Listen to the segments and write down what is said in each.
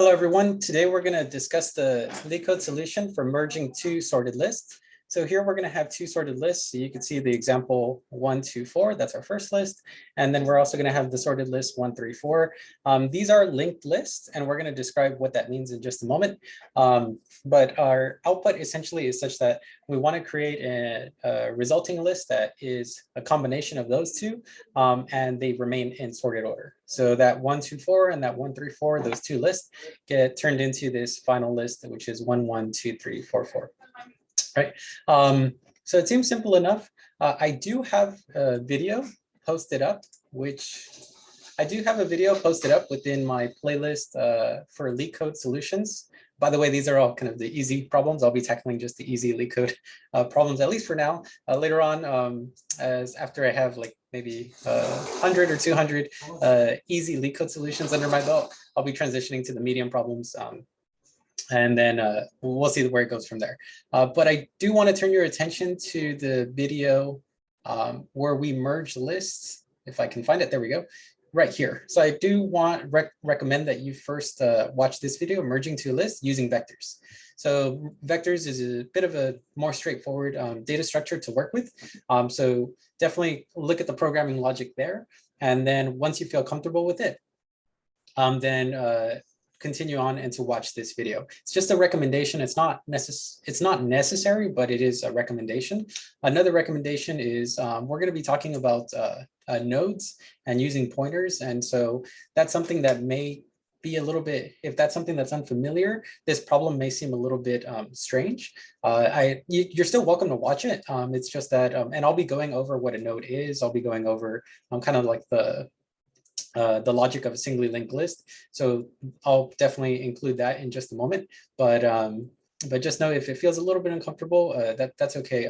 Hello, everyone. Today we're going to discuss the Leetcode solution for merging two sorted lists. So here we're going to have two sorted lists. So you can see the example 1, 2, 4. That's our first list. And then we're also going to have the sorted list 1, 3, 4. These are linked lists, and we're going to describe what that means in just a moment. But our output essentially is such that we want to create a resulting list that is a combination of those two, and they remain in sorted order. So that 1, 2, 4 and that 1, 3, 4, those two lists get turned into this final list, which is 1, 1, 2, 3, 4, 4. Right. So it seems simple enough. I do have a video posted up, within my playlist for Leetcode solutions. By the way, these are all kind of the easy problems. I'll be tackling just the easy Leetcode problems, at least for now. Later on, as after I have like maybe 100 or 200 easy Leetcode solutions under my belt, I'll be transitioning to the medium problems. And then we'll see where it goes from there. But I do want to turn your attention to the video where we merge lists. If I can find it, there we go, right here. So I do recommend that you first watch this video, merging two lists using vectors. So vectors is a bit of a more straightforward data structure to work with. So definitely look at the programming logic there. And then once you feel comfortable with it, then continue on and to watch this video. It's just a recommendation. It's not necessary, but it is a recommendation. Another recommendation is we're going to be talking about nodes and using pointers. And so that's something that may be a little bit, if that's something that's unfamiliar, this problem may seem a little bit strange. You're still welcome to watch it. It's just that, and I'll be going over what a node is. I'll be going over kind of like the logic of a singly linked list. So I'll definitely include that in just a moment. But just know if it feels a little bit uncomfortable, that's okay.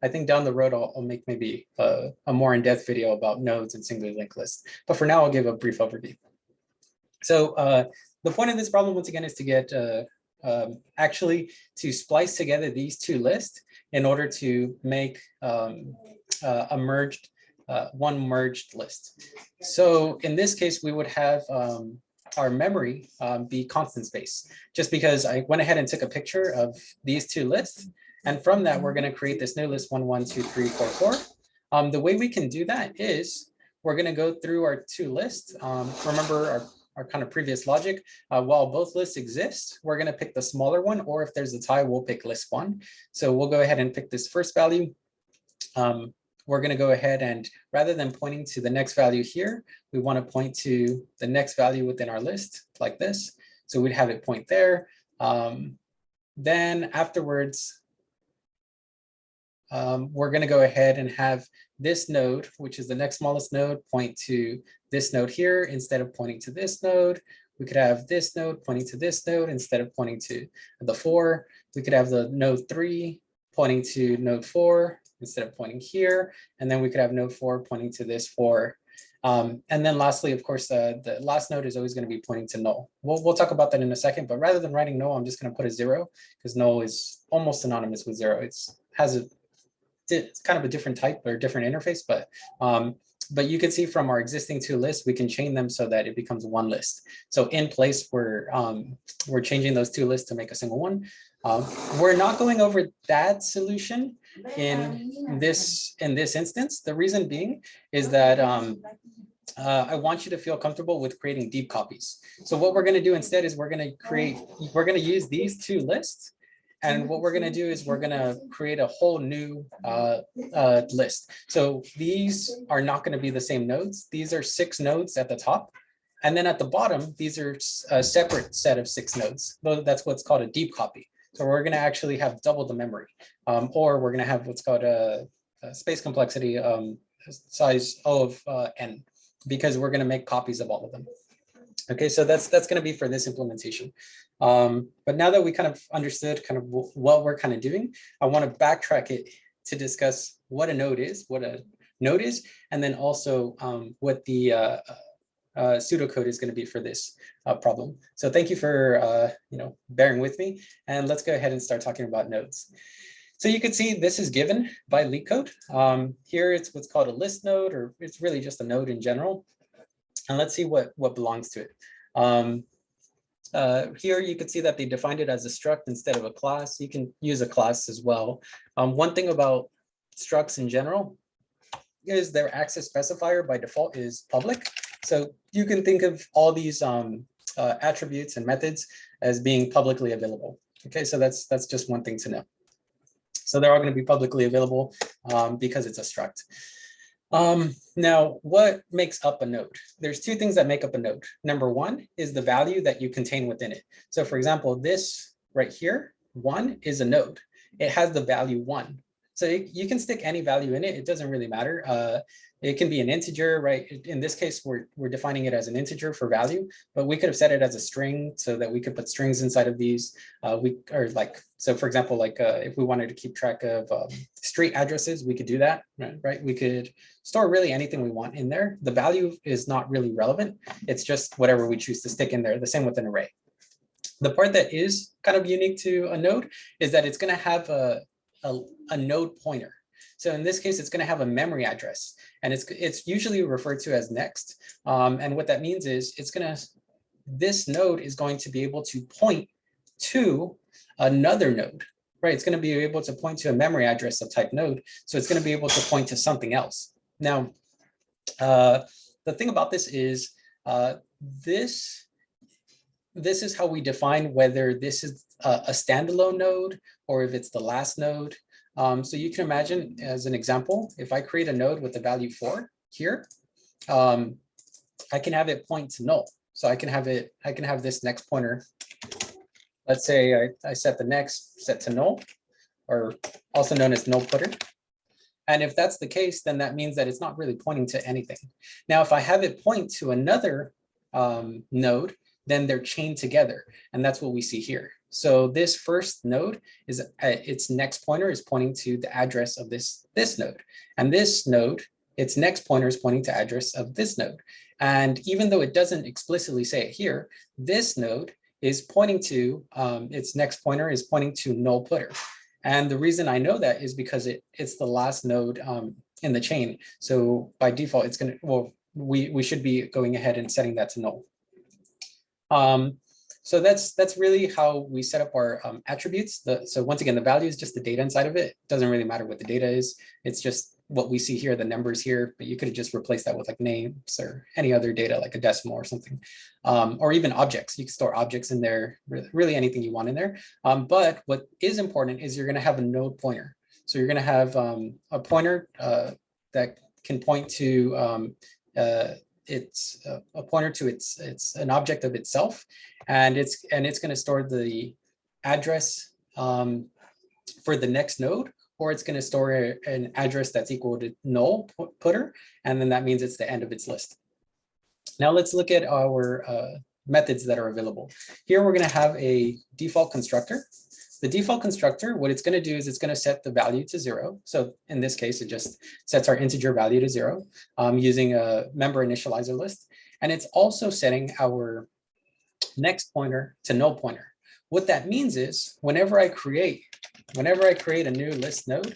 I think down the road, I'll make maybe a more in-depth video about nodes and singly linked lists. But for now, I'll give a brief overview. So the point of this problem, once again, is to get actually to splice together these two lists in order to make a merged one merged list. So in this case, we would have our memory be constant space, just because I went ahead and took a picture of these two lists. And from that, we're going to create this new list 1, 1, 2, 3, 4, 4. The way we can do that is we're going to go through our two lists. Remember our kind of previous logic. While both lists exist, we're going to pick the smaller one, or if there's a tie, we'll pick list 1. So we'll go ahead and pick this first value. We're going to go ahead and rather than pointing to the next value here, we want to point to the next value within our list like this. So we'd have it point there. Then afterwards, we're going to go ahead and have this node, which is the next smallest node, point to this node here instead of pointing to this node. We could have this node pointing to this node instead of pointing to the 4. We could have the node 3 pointing to node 4 instead of pointing here. And then we could have node 4 pointing to this 4. And then lastly, of course, the last node is always going to be pointing to null. We'll talk about that in a second, but rather than writing null, I'm just going to put a 0 because null is almost synonymous with 0. It's kind of a different type or different interface, but you can see from our existing two lists, we can chain them so that it becomes one list. So in place, we're changing those two lists to make a single one. We're not going over that solution in this instance. The reason being is that I want you to feel comfortable with creating deep copies. So what we're going to do instead is we're going to use these two lists. And what we're going to do is we're going to create a whole new list. So these are not going to be the same nodes. These are 6 nodes at the top. And then at the bottom, these are a separate set of 6 nodes. That's what's called a deep copy. So we're going to actually have double the memory, or we're going to have what's called a space complexity size O of n, because we're going to make copies of all of them. Okay, so that's going to be for this implementation. But now that we kind of understood kind of what we're kind of doing, I want to backtrack it to discuss what a node is, and then also what the pseudocode is going to be for this problem. So thank you for bearing with me, and let's go ahead and start talking about nodes. So you can see this is given by Leetcode. Here it's what's called a list node, or it's really just a node in general. And let's see what belongs to it. Here you can see that they defined it as a struct instead of a class. You can use a class as well. One thing about structs in general is their access specifier by default is public. So you can think of all these attributes and methods as being publicly available. Okay, so that's just one thing to know. So they're all going to be publicly available because it's a struct. Now, what makes up a node? There's two things that make up a node. Number one is the value that you contain within it. So for example, this right here, 1 is a node. It has the value 1. So you can stick any value in it. It doesn't really matter. It can be an integer, right? In this case, we're defining it as an integer for value, but we could have set it as a string so that we could put strings inside of these. So for example, like if we wanted to keep track of street addresses, we could do that, right? We could store really anything we want in there. The value is not really relevant. It's just whatever we choose to stick in there, the same with an array. The part that is kind of unique to a node is that it's going to have a node pointer. So in this case, it's going to have a memory address, and it's usually referred to as next. And what that means is this node is going to be able to point to another node, right? It's going to be able to point to a memory address of type node. So it's going to be able to point to something else. Now, the thing about this is this is how we define whether this is a standalone node or if it's the last node. So you can imagine, as an example, if I create a node with the value 4 here, I can have it point to null. So I can have this next pointer. Let's say I set the next set to null, or also known as null putter. And if that's the case, then that means that it's not really pointing to anything. Now, if I have it point to another node, then they're chained together. And that's what we see here. So this first node is its next pointer is pointing to the address of this node. And this node, its next pointer is pointing to address of this node. And even though it doesn't explicitly say it here, this node is pointing to, its next pointer is pointing to null putter. And the reason I know that is because it's the last node in the chain. So by default, it's going to, well, we should be going ahead and setting that to null. So that's really how we set up our attributes. So once again, the value is just the data inside of it. It doesn't really matter what the data is. It's just what we see here, the numbers here, but you could have just replaced that with like names or any other data, like a decimal or something, or even objects. You can store objects in there, really anything you want in there. But what is important is you're going to have a node pointer. So you're going to have a pointer that can point to it's a pointer to it's an object of itself, and it's going to store the address for the next node, or it's going to store an address that's equal to null putter, and then that means it's the end of its list. Now let's look at our methods that are available. Here we're going to have a default constructor. The default constructor, what it's going to do is it's going to set the value to 0. So in this case, it just sets our integer value to 0 using a member initializer list. And it's also setting our next pointer to null pointer. What that means is whenever I create a new list node,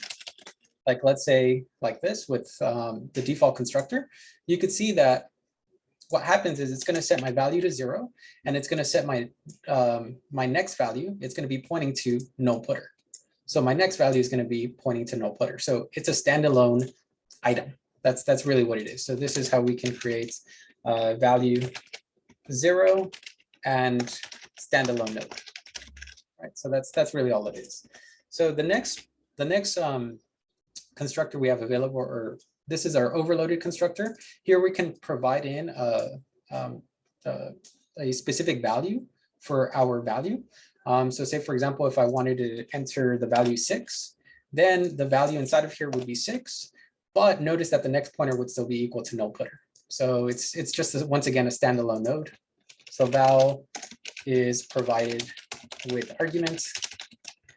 like let's say like this with the default constructor, you could see that what happens is it's going to set my value to 0, and it's going to set my my next value. It's going to be pointing to null putter. So my next value is going to be pointing to null putter. So it's a standalone item. That's really what it is. So this is how we can create value 0 and standalone node. Right. So that's really all it is. So the next constructor we have available, or this is our overloaded constructor. Here we can provide in a specific value for our value. So say, for example, if I wanted to enter the value 6, then the value inside of here would be 6. But notice that the next pointer would still be equal to null putter. So it's just, once again, a standalone node. So val is provided with arguments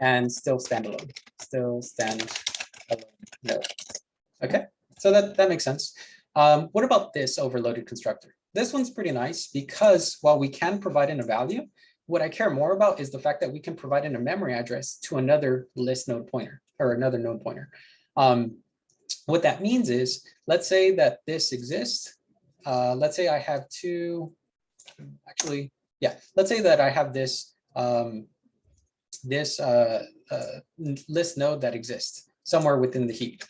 and still standalone node. Okay. So that makes sense. What about this overloaded constructor? This one's pretty nice because while we can provide in a value, what I care more about is the fact that we can provide in a memory address to another list node pointer or another node pointer. What that means is, let's say that this exists. Let's say I have two, actually, yeah, let's say that I have this list node that exists somewhere within the heap.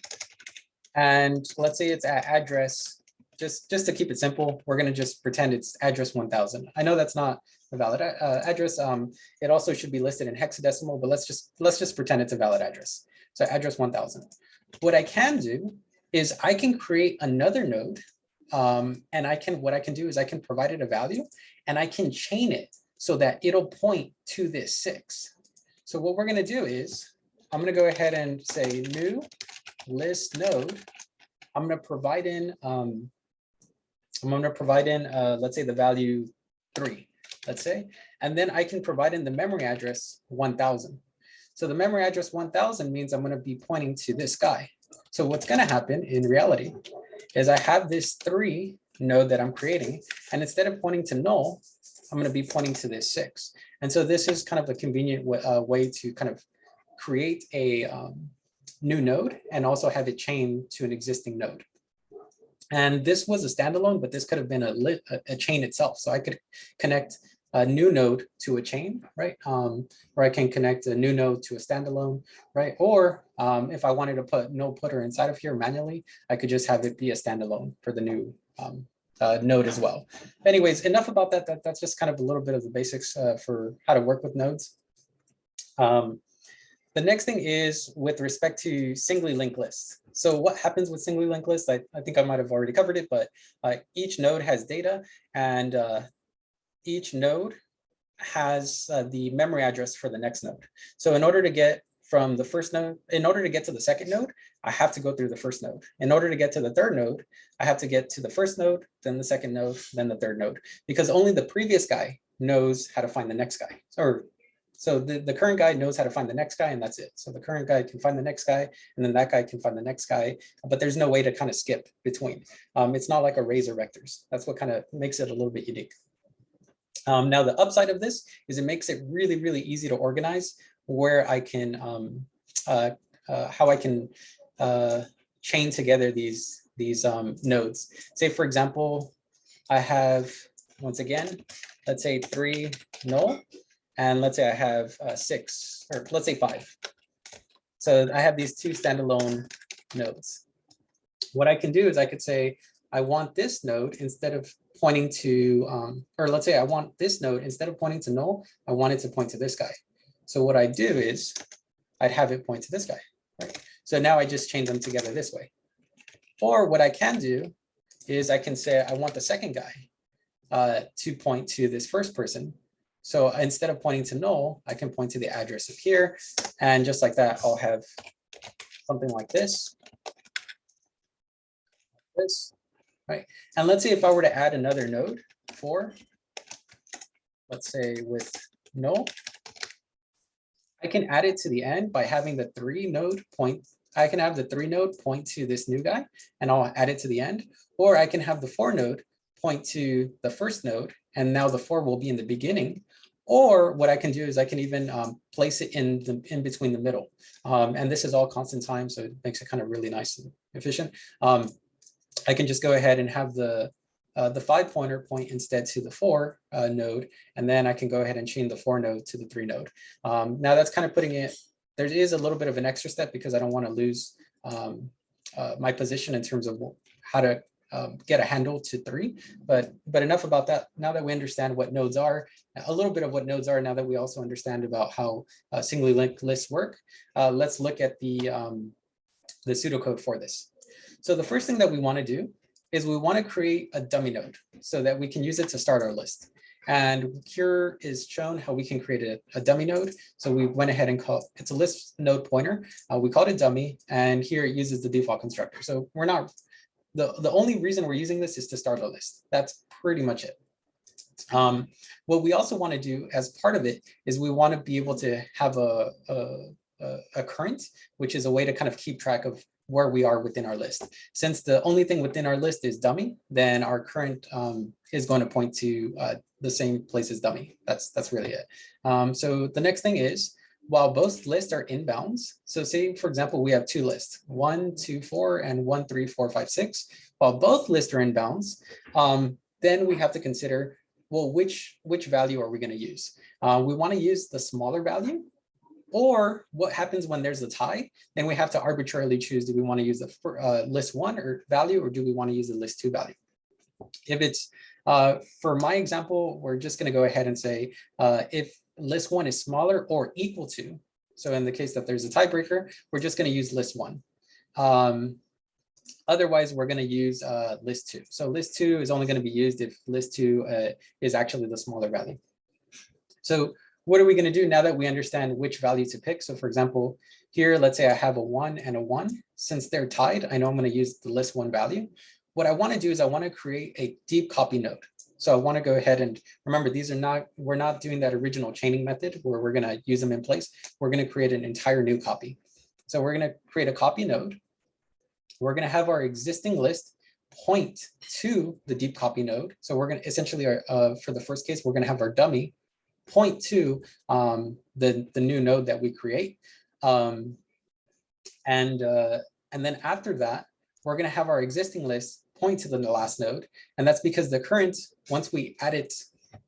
And let's say it's at address, just to keep it simple, we're going to just pretend it's address 1000. I know that's not a valid address. It also should be listed in hexadecimal, but let's just pretend it's a valid address. So address 1000. What I can do is I can create another node, and what I can do is I can provide it a value, and I can chain it so that it'll point to this 6. So what we're going to do is I'm going to go ahead and say new list node. I'm going to provide in let's say the value 3, let's say, and then I can provide in the memory address 1000. So the memory address 1000 means I'm going to be pointing to this guy. So what's going to happen in reality is I have this 3 node that I'm creating, and instead of pointing to null, I'm going to be pointing to this 6. And so this is kind of a convenient way to kind of create a new node and also have it chained to an existing node. And this was a standalone, but this could have been a chain itself. So I could connect a new node to a chain, right? Or I can connect a new node to a standalone, right? Or if I wanted to put no putter inside of here manually, I could just have it be a standalone for the new node as well. Anyways, enough about that. That's just kind of a little bit of the basics for how to work with nodes. The next thing is with respect to singly linked lists. So what happens with singly linked lists? I think I might have already covered it, but each node has data, and each node has the memory address for the next node. So in order to get from the first node, in order to get to the second node, I have to go through the first node. In order to get to the third node, I have to get to the first node, then the second node, then the third node, because only the previous guy knows how to find the next guy. So the current guy knows how to find the next guy, and that's it. So the current guy can find the next guy, and then that guy can find the next guy, but there's no way to kind of skip between. It's not like arrays or vectors. That's what kind of makes it a little bit unique. Now, the upside of this is it makes it really, really easy to organize where I can, how I can chain together these nodes. Say, for example, I have, once again, let's say 3 null, and let's say I have 6, or let's say 5. So I have these 2 standalone nodes. What I can do is I could say, I want this node instead of pointing to, or let's say I want this node instead of pointing to null, I want it to point to this guy. So what I do is I'd have it point to this guy, right? So now I just chain them together this way. Or what I can do is I can say I want the second guy to point to this first person. So instead of pointing to null, I can point to the address of here. And just like that, I'll have something like this. Right? And let's say if I were to add another node 4, let's say with null, I can add it to the end by having the 3 node point. I can have the 3 node point to this new guy, and I'll add it to the end. Or I can have the 4 node point to the first node, and now the 4 will be in the beginning. Or what I can do is I can even place it in between the middle. And this is all constant time, so it makes it kind of really nice and efficient. I can just go ahead and have the 5 pointer point instead to the 4 node, and then I can go ahead and chain the 4 node to the 3 node. Now that's kind of putting it, there is a little bit of an extra step because I don't want to lose my position in terms of how to get a handle to 3, but enough about that. Now that we understand what nodes are, a little bit of what nodes are, now that we also understand about how singly linked lists work, let's look at the pseudocode for this. So the first thing that we want to do is we want to create a dummy node so that we can use it to start our list. And here is shown how we can create a dummy node. So we went ahead and called, it's a list node pointer. We called it dummy, and here it uses the default constructor. So we're not, the only reason we're using this is to start a list. That's pretty much it. What we also want to do as part of it is we want to be able to have a current, which is a way to kind of keep track of where we are within our list. Since the only thing within our list is dummy, then our current is going to point to the same place as dummy. That's really it. So the next thing is, while both lists are in bounds, so say, for example, we have 2 lists, 1, 2, 4, and 1, 3, 4, 5, 6. While both lists are in bounds, then we have to consider well, which value are we going to use? We want to use the smaller value, or what happens when there's a tie? Then we have to arbitrarily choose, do we want to use the list 1 or value, or do we want to use the list 2 value? If it's, for my example, we're just going to go ahead and say, if list 1 is smaller or equal to, so in the case that there's a tiebreaker, we're just going to use list 1. Otherwise, we're going to use list 2. So list 2 is only going to be used if list 2 is actually the smaller value. So what are we going to do now that we understand which value to pick? So for example, here, let's say I have a 1 and a 1. Since they're tied, I know I'm going to use the list 1 value. What I want to do is I want to create a deep copy node. So I want to go ahead and remember, these are not, we're not doing that original chaining method where we're going to use them in place. We're going to create an entire new copy. So we're going to create a copy node. We're going to have our existing list point to the deep copy node. So we're going to essentially, for the first case, we're going to have our dummy point to the new node that we create. And then after that, we're going to have our existing list point to the last node. And that's because the current, once we add it,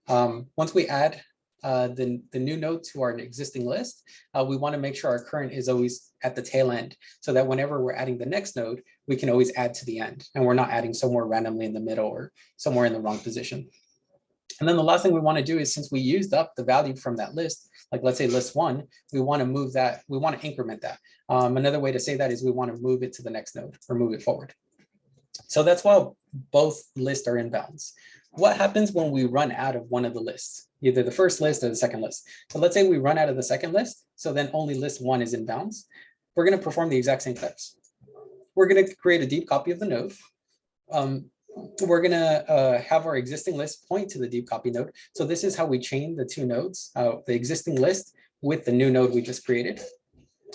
once we add the new node to our existing list, we want to make sure our current is always at the tail end, so that whenever we're adding the next node, we can always add to the end, and we're not adding somewhere randomly in the middle or somewhere in the wrong position. And then the last thing we want to do is, since we used up the value from that list, like let's say list 1, we want to move that, we want to increment that. Another way to say that is we want to move it to the next node or move it forward. So that's why both lists are in bounds. What happens when we run out of one of the lists, either the first list or the second list? So let's say we run out of the second list, so then only list 1 is in bounds. We're going to perform the exact same steps. We're going to create a deep copy of the node. We're going to have our existing list point to the deep copy node. So this is how we chain the two nodes, the existing list with the new node we just created.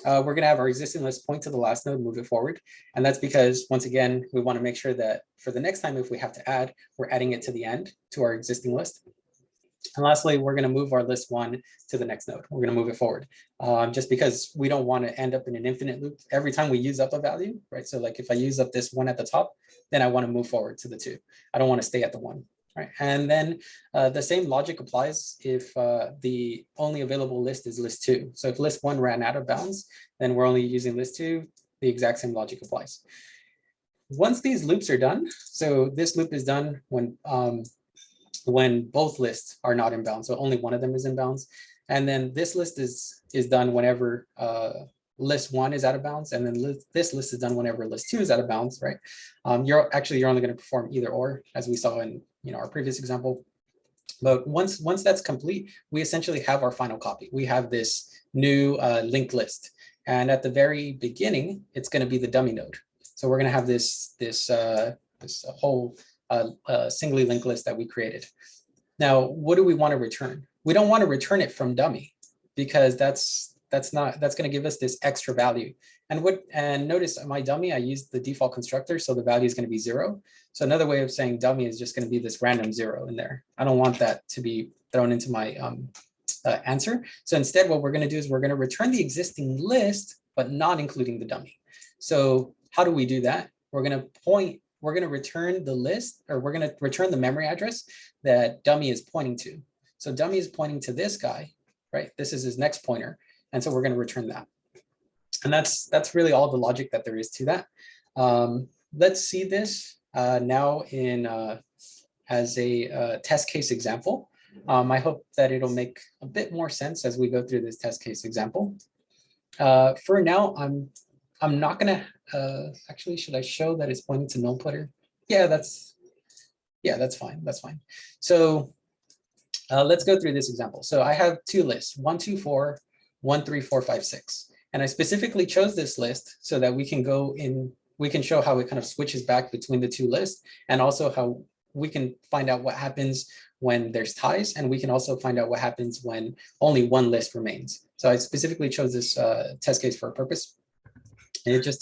We're going to have our existing list point to the last node, move it forward. And that's because, once again, we want to make sure that for the next time, if we have to add, we're adding it to the end to our existing list. And lastly, we're going to move our list 1 to the next node. We're going to move it forward, just because we don't want to end up in an infinite loop every time we use up a value, right? So like if I use up this 1 at the top, then I want to move forward to the 2. I don't want to stay at the 1, right? And then the same logic applies if the only available list is list 2. So if list 1 ran out of bounds, then we're only using list 2. The exact same logic applies. Once these loops are done, so this loop is done when both lists are not in bounds, so only one of them is in bounds. And then this list is done whenever list 1 is out of bounds, and then this list is done whenever list 2 is out of bounds, right? You're only going to perform either or, as we saw in our previous example. But once that's complete, we essentially have our final copy. We have this new linked list, and at the very beginning, it's going to be the dummy node. So we're going to have this whole singly linked list that we created. Now, what do we want to return? We don't want to return it from dummy, because that's going to give us this extra value. And notice my dummy, I used the default constructor, so the value is going to be 0. So another way of saying dummy is just going to be this random 0 in there. I don't want that to be thrown into my answer. So instead, what we're going to do is we're going to return the existing list, but not including the dummy. So how do we do that? We're going to return the list, or we're going to return the memory address that dummy is pointing to. So dummy is pointing to this guy, right? This is his next pointer. And so we're going to return that. And that's really all the logic that there is to that. Let's see this now in as a test case example. I hope that it'll make a bit more sense as we go through this test case example. For now, I'm not going to, actually, should I show that it's pointing to null pointer? Yeah, that's fine. That's fine. So let's go through this example. So I have two lists, 1, 2, 4, 1, 3, 4, 5, 6. And I specifically chose this list so that we can go in, we can show how it kind of switches back between the two lists, and also how we can find out what happens when there's ties, and we can also find out what happens when only one list remains. So I specifically chose this test case for a purpose. And it's just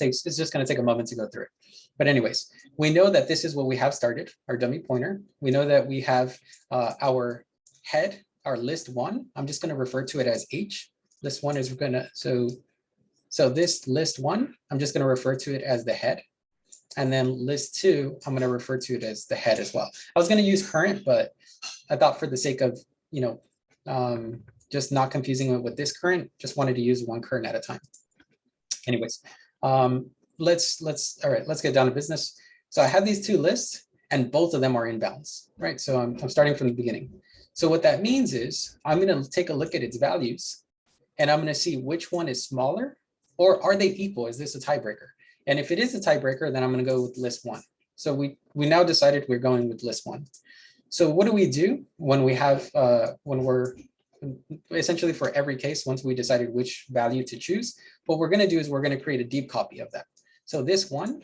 going to take a moment to go through it. But anyways, we know that this is what we have started, our dummy pointer. We know that we have our head, our list 1. I'm just going to refer to it as H. List 1 is going to, so this list 1, I'm just going to refer to it as the head. And then list 2, I'm going to refer to it as the head as well. I was going to use current, but I thought for the sake of, just not confusing it with this current, just wanted to use one current at a time. Anyways, let's get down to business. So I have these two lists and both of them are inbounds, right? So I'm starting from the beginning. So what that means is I'm going to take a look at its values and I'm going to see which one is smaller, or are they equal? Is this a tiebreaker? And if it is a tiebreaker, then I'm going to go with list 1. So we now decided we're going with list 1. So what do we do when we have, when we're essentially for every case, once we decided which value to choose, what we're going to do is we're going to create a deep copy of that. So this one,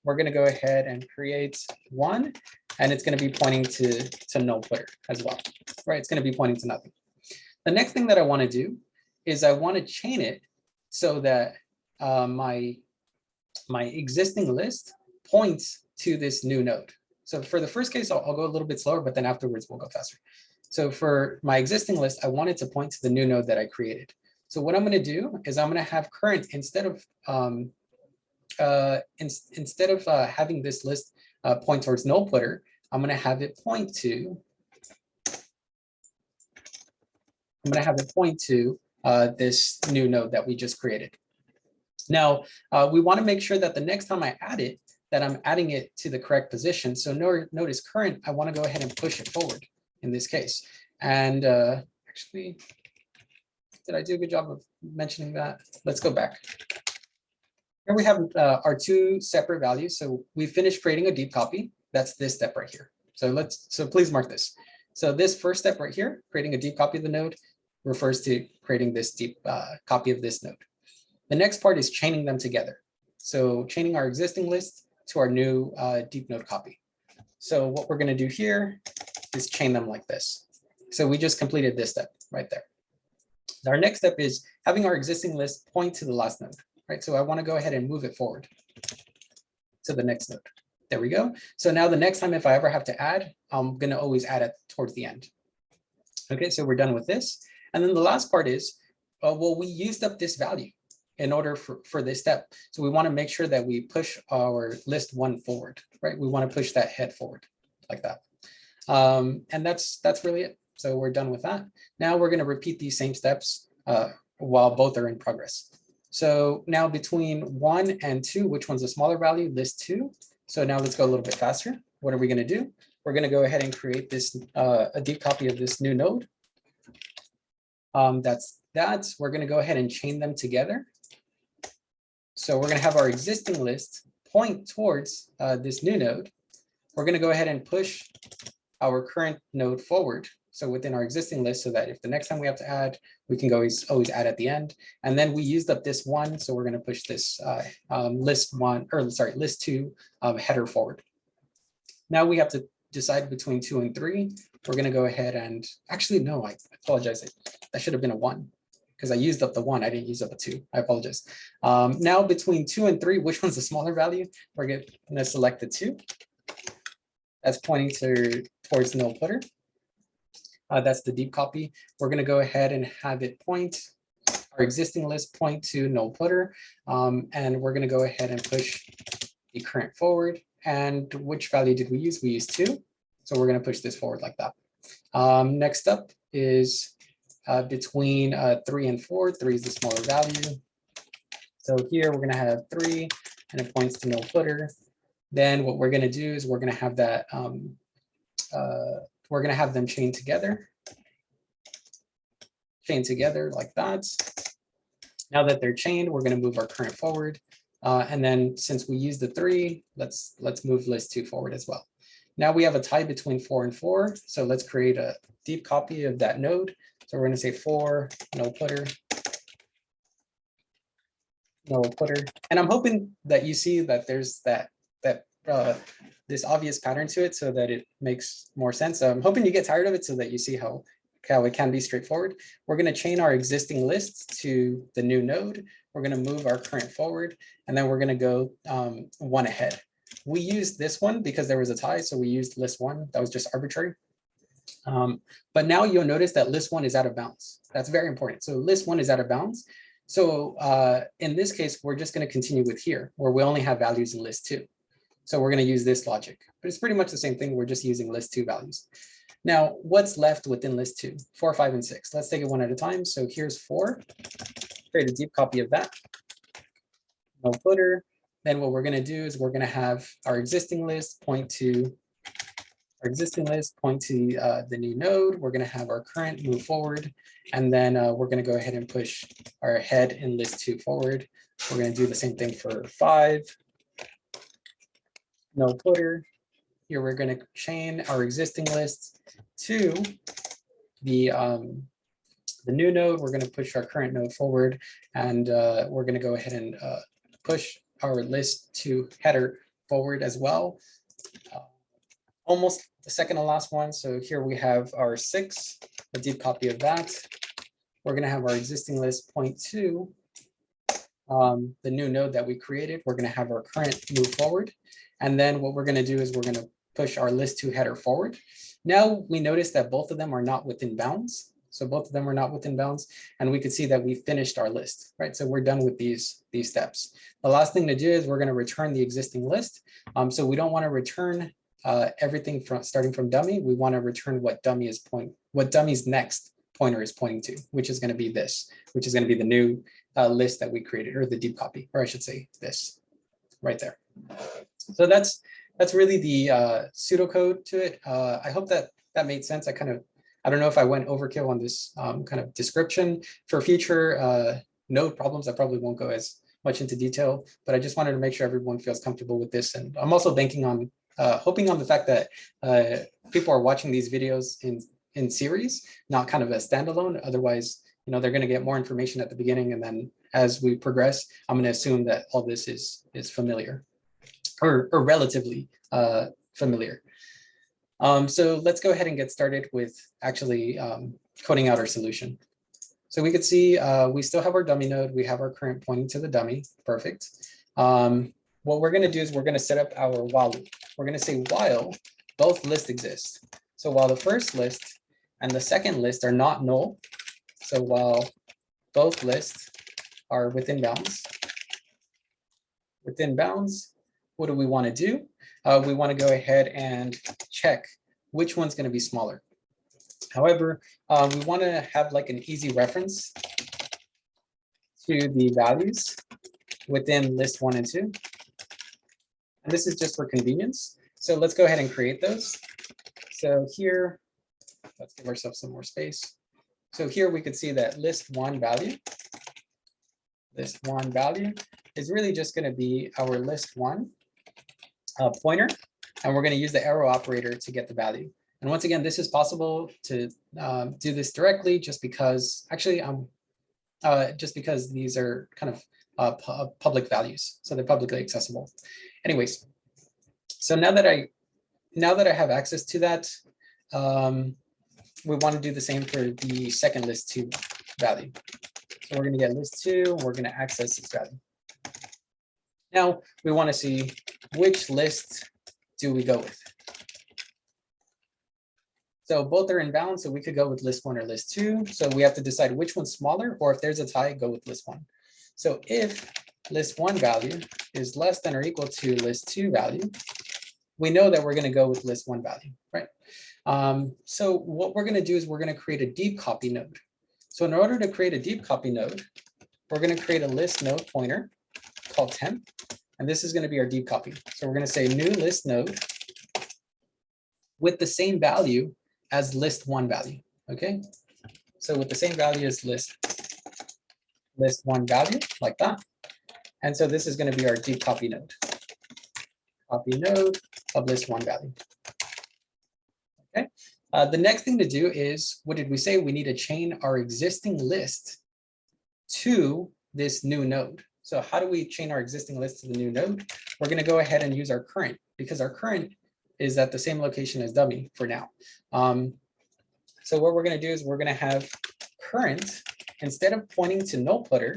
we're going to go ahead and create 1, and it's going to be pointing to null footer as well, right? It's going to be pointing to nothing. The next thing that I want to do is I want to chain it so that my existing list points to this new node. So for the first case, I'll go a little bit slower, but then afterwards we'll go faster. So for my existing list, I wanted to point to the new node that I created. So what I'm going to do is I'm going to have current instead of having this list point towards null footer, I'm going to have it point to. This new node that we just created. Now, we want to make sure that the next time I add it, that I'm adding it to the correct position. So notice current, I want to go ahead and push it forward in this case. And actually, did I do a good job of mentioning that? Let's go back. Here we have our two separate values. So we finished creating a deep copy. That's this step right here. So please mark this. So this first step right here, creating a deep copy of the node, refers to creating this deep copy of this node. The next part is chaining them together. So chaining our existing list to our new deep node copy. So what we're going to do here is chain them like this. So we just completed this step right there. Our next step is having our existing list point to the last node, right? So I want to go ahead and move it forward to the next node. There we go. So now the next time if I ever have to add, I'm going to always add it towards the end. Okay, so we're done with this. And then the last part is, well, we used up this value in order for this step. So we want to make sure that we push our list 1 forward, right? We want to push that head forward like that. And that's really it. So we're done with that. Now we're going to repeat these same steps while both are in progress. So now between 1 and 2, which one's a smaller value? List 2. So now let's go a little bit faster. What are we going to do? We're going to go ahead and create this a deep copy of this new node. We're going to go ahead and chain them together. So we're going to have our existing list point towards this new node. We're going to go ahead and push our current node forward. So within our existing list, so that if the next time we have to add, we can always add at the end. And then we used up this 1, so we're going to push this list 2 header forward. Now we have to decide between 2 and 3. We're going to go ahead and actually, no, I apologize. That should have been a 1 because I used up the 1. I didn't use up a 2. I apologize. Now between 2 and 3, which one's the smaller value? We're going to select the 2. That's pointing towards null footer. That's the deep copy. We're going to go ahead and have it point, our existing list point to null footer. And we're going to go ahead and push the current forward. And which value did we use? We used 2. So we're going to push this forward like that. Next up is between 3 and 4. 3 is the smaller value. So here we're going to have 3 and it points to null footer. Then what we're going to do is we're going to have that, we're going to have them chain together like that. Now that they're chained, we're going to move our current forward. And then since we used the 3, let's move list 2 forward as well. Now we have a tie between 4 and 4. So let's create a deep copy of that node. So we're going to say 4, null footer. And I'm hoping that you see that there's this obvious pattern to it so that it makes more sense. I'm hoping you get tired of it so that you see how it can be straightforward. We're going to chain our existing list to the new node. We're going to move our current forward, and then we're going to go 1 ahead. We used this one because there was a tie, so we used list 1. That was just arbitrary. But now you'll notice that list 1 is out of bounds. That's very important. So list 1 is out of bounds. So in this case, we're just going to continue with here, where we only have values in list 2. So we're going to use this logic, but it's pretty much the same thing. We're just using list 2 values. Now, what's left within list 2? 4, 5, and 6. Let's take it one at a time. So here's 4. Create a deep copy of that. No footer. Then what we're going to do is we're going to have our existing list point to the new node. We're going to have our current move forward, and then we're going to go ahead and push our head in list 2 forward. We're going to do the same thing for 5. No footer. Here we're going to chain our existing list to the new node. We're going to push our current node forward, and we're going to go ahead and push our list 2 header forward as well. Almost the second to last one. So here we have our 6, a deep copy of that. We're going to have our existing list point to the new node that we created. We're going to have our current move forward. And then what we're going to do is we're going to push our list 2 header forward. Now we notice that both of them are not within bounds. So both of them are not within bounds. And we can see that we finished our list, right? So we're done with these steps. The last thing to do is we're going to return the existing list. So we don't want to return everything from starting from dummy. We want to return what dummy's next pointer is pointing to, which is going to be this, which is going to be the new list that we created, or the deep copy, or I should say this right there. So that's really the pseudocode to it. I hope that made sense. I don't know if I went overkill on this kind of description. For future node problems, I probably won't go as much into detail, but I just wanted to make sure everyone feels comfortable with this. And I'm also banking on hoping on the fact that people are watching these videos in series, not kind of a standalone. Otherwise, they're going to get more information at the beginning, and then as we progress, I'm going to assume that all this is familiar, or relatively familiar. So let's go ahead and get started with actually coding out our solution. So we could see we still have our dummy node. We have our current pointing to the dummy. Perfect. What we're going to do is we're going to set up our while loop. We're going to say while both lists exist. So while the first list and the second list are not null, so while both lists are within bounds, what do we want to do? We want to go ahead and check which one's going to be smaller. However, we want to have like an easy reference to the values within list 1 and 2. And this is just for convenience. So let's go ahead and create those. So here, let's give ourselves some more space. So here we could see that list 1 value is really just going to be our list 1 pointer, and we're going to use the arrow operator to get the value. And once again, this is possible to do this directly, just because these are kind of public values, so they're publicly accessible. Anyways, so now that I have access to that, we want to do the same for the second list 2 value. So we're going to get list 2, we're going to access its value. Now we want to see which list do we go with. So both are in bounds, so we could go with list 1 or list 2. So we have to decide which one's smaller, or if there's a tie, go with list 1. So if list 1 value is less than or equal to list 2 value, we know that we're going to go with list 1 value, right? So what we're going to do is we're going to create a deep copy node. So in order to create a deep copy node, we're going to create a list node pointer called temp, and this is going to be our deep copy. So we're going to say new list node with the same value as list 1 value. Okay, so with the same value as list 1 value, like that. And so this is going to be our deep copy node. Copy node of list 1 value. Okay. The next thing to do is, what did we say? We need to chain our existing list to this new node. So how do we chain our existing list to the new node? We're going to go ahead and use our current, because our current is at the same location as dummy for now. So what we're going to do is we're going to have current, instead of pointing to null footer,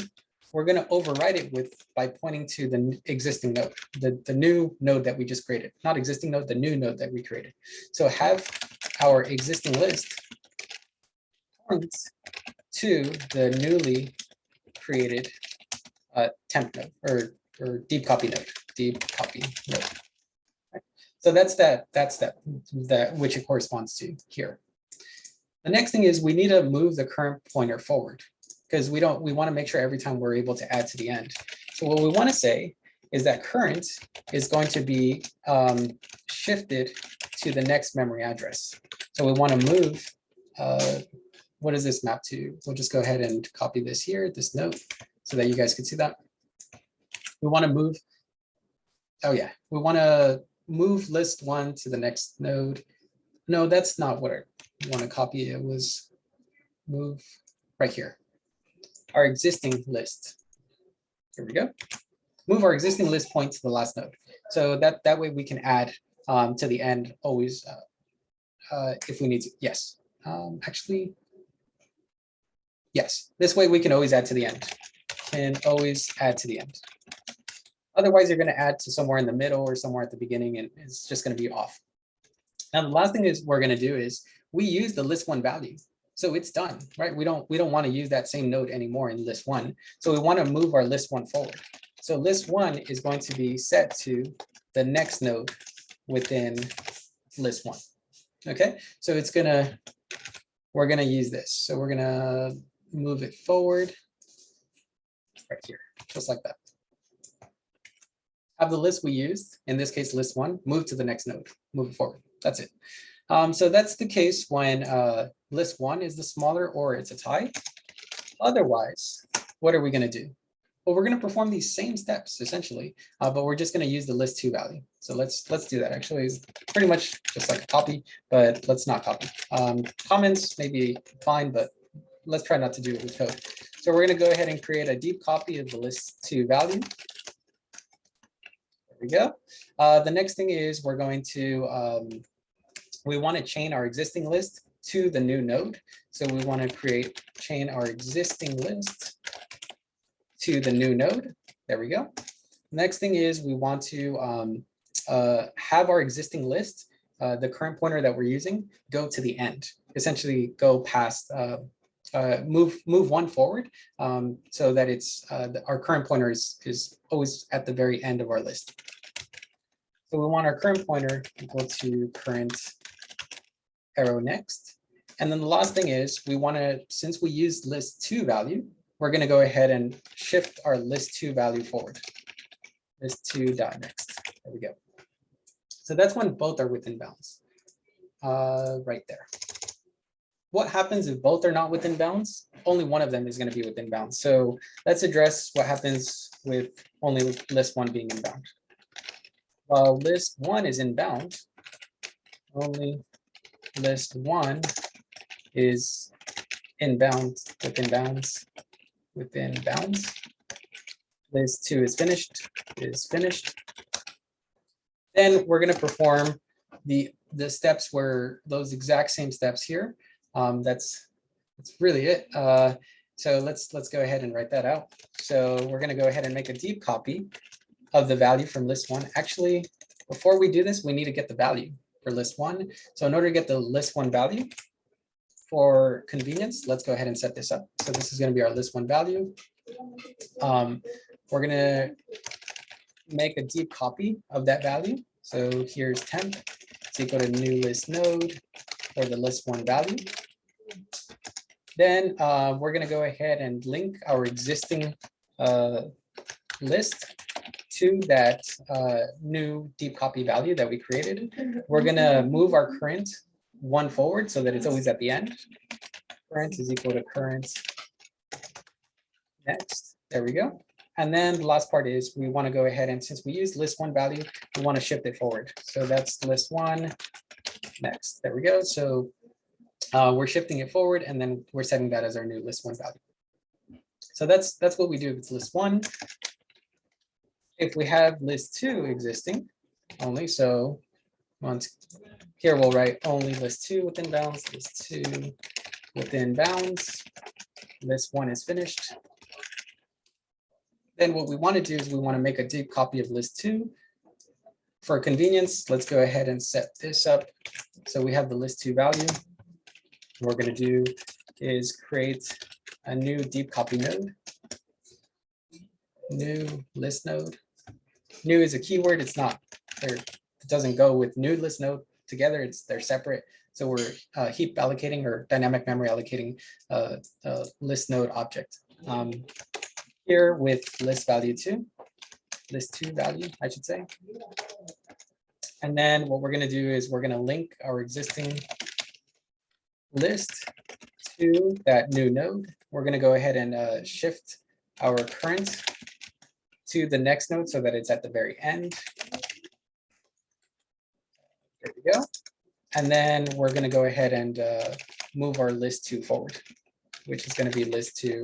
we're going to override it by pointing to the existing node, the new node that we just created. Not existing node, the new node that we created. So have our existing list point to the newly created temp node or deep copy node, Right? So that's that which it corresponds to here. The next thing is we need to move the current pointer forward because we want to make sure every time we're able to add to the end. So what we want to say is that current is going to be shifted to the next memory address. So we want to move, what does this map to? We'll just go ahead and copy this here, this note, so that you guys can see that. We want to move, we want to move list 1 to the next node. No, that's not what I want to copy. It was move right here, our existing list. Here we go. Move our existing list point to the last node. So that way we can add to the end always if we need to. Yes, actually, yes. This way we can always add to the end. Can always add to the end. Otherwise, you're going to add to somewhere in the middle or somewhere at the beginning, and it's just going to be off. Now, the last thing is we're going to do is we use the list 1 value. So it's done, right? We don't want to use that same node anymore in list 1. So we want to move our list 1 forward. So list 1 is going to be set to the next node within list 1. Okay, so we're gonna use this. So we're gonna move it forward right here, just like that. Have the list we used, in this case, list 1, move to the next node, move it forward. That's it. So that's the case when list 1 is the smaller or it's a tie. Otherwise, what are we going to do? Well, we're going to perform these same steps essentially, but we're just going to use the list 2 value. So let's do that. Actually, it's pretty much just like a copy, but let's not copy. Comments may be fine, but let's try not to do it with code. So we're going to go ahead and create a deep copy of the list 2 value. We go. The next thing is we're going to, we want to chain our existing list to the new node. So we want to chain our existing list to the new node. There we go. Next thing is we want to have our existing list, the current pointer that we're using, go to the end. Essentially go past, move 1 forward so that it's our current pointer is always at the very end of our list. So we want our current pointer equal to current arrow next. And then the last thing is we want to, since we use list 2 value, we're going to go ahead and shift our list 2 value forward. List 2 dot next. There we go. So that's when both are within bounds. Right there. What happens if both are not within bounds? Only one of them is going to be within bounds. So let's address what happens with only list 1 being in bound. While list 1 is in bound, only list 1 is in bounds, within bounds, within bounds. List 2 is finished. Then we're going to perform the steps where those exact same steps here. That's really it. So let's go ahead and write that out. So we're going to go ahead and make a deep copy of the value from list 1. Actually, before we do this, we need to get the value for list 1. So in order to get the list 1 value, for convenience, let's go ahead and set this up. So this is going to be our list 1 value. We're going to make a deep copy of that value. So here's temp. It's equal to new list node for the list 1 value. Then we're going to go ahead and link our existing list to that new deep copy value that we created. We're going to move our current 1 forward so that it's always at the end. Current is equal to current next. There we go. And then the last part is we want to go ahead and, since we use list 1 value, we want to shift it forward. So that's list 1 next. There we go. So we're shifting it forward, and then we're setting that as our new list 1 value. So that's what we do if it's list 1. If we have list 2 existing only, so once here we'll write only list 2 within bounds, list 2 within bounds, list 1 is finished. Then what we want to do is we want to make a deep copy of list 2. For convenience, let's go ahead and set this up. So we have the list 2 value. What we're going to do is create a new deep copy node. new list node. New is a keyword. It's not, it doesn't go with new list node together. They're separate. So we're heap allocating or dynamic memory allocating a list node object. Here with list value 2, list 2 value, I should say. And then what we're going to do is we're going to link our existing list to that new node. We're going to go ahead and shift our current to the next node so that it's at the very end. There we go. And then we're going to go ahead and move our list 2 forward, which is going to be list 2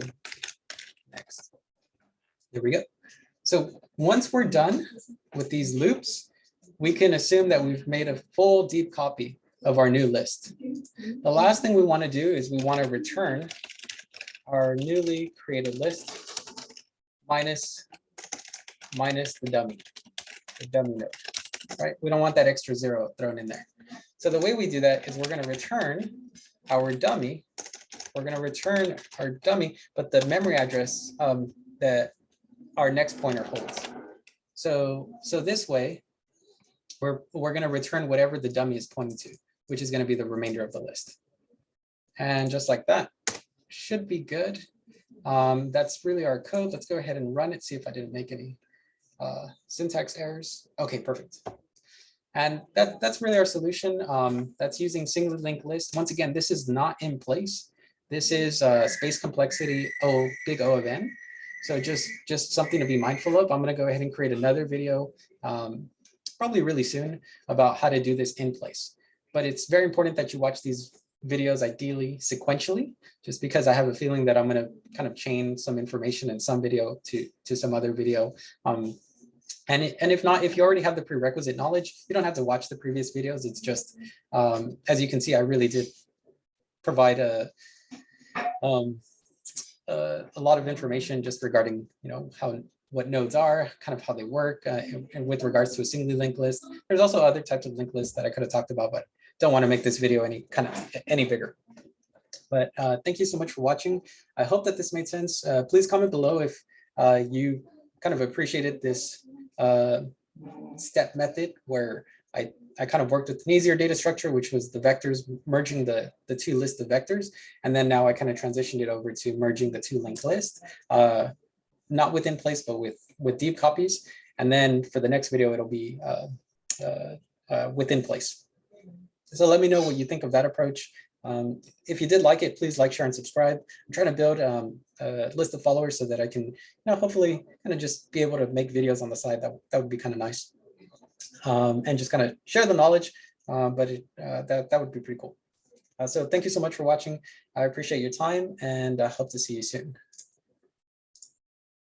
next. There we go. So once we're done with these loops, we can assume that we've made a full deep copy of our new list. The last thing we want to do is we want to return our newly created list minus the dummy node, right? We don't want that extra 0 thrown in there. So the way we do that is we're going to return our dummy. We're going to return our dummy, but the memory address that our next pointer holds. So this way, we're going to return whatever the dummy is pointing to, which is going to be the remainder of the list. And just like that, should be good. That's really our code. Let's go ahead and run it, see if I didn't make any syntax errors. Okay, perfect. And that's really our solution. That's using single linked list. Once again, this is not in place. This is space complexity big O of n. So just something to be mindful of. I'm going to go ahead and create another video probably really soon about how to do this in place. But it's very important that you watch these videos ideally sequentially, just because I have a feeling that I'm going to kind of chain some information in some video to some other video. And if not, if you already have the prerequisite knowledge, you don't have to watch the previous videos. It's just, as you can see, I really did provide a lot of information just regarding, what nodes are, kind of how they work, and with regards to a singly linked list. There's also other types of linked lists that I could have talked about, but don't want to make this video any bigger. But thank you so much for watching. I hope that this made sense. Please comment below if you kind of appreciated this step method where I kind of worked with an easier data structure, which was the vectors, merging the 2 lists of vectors. And then now I kind of transitioned it over to merging the 2 linked lists, not within place, but with deep copies. And then for the next video, it'll be within place. So let me know what you think of that approach. If you did like it, please like, share, and subscribe. I'm trying to build a list of followers so that I can, hopefully kind of just be able to make videos on the side. That would be kind of nice. And just kind of share the knowledge, but that would be pretty cool. So thank you so much for watching. I appreciate your time, and I hope to see you soon.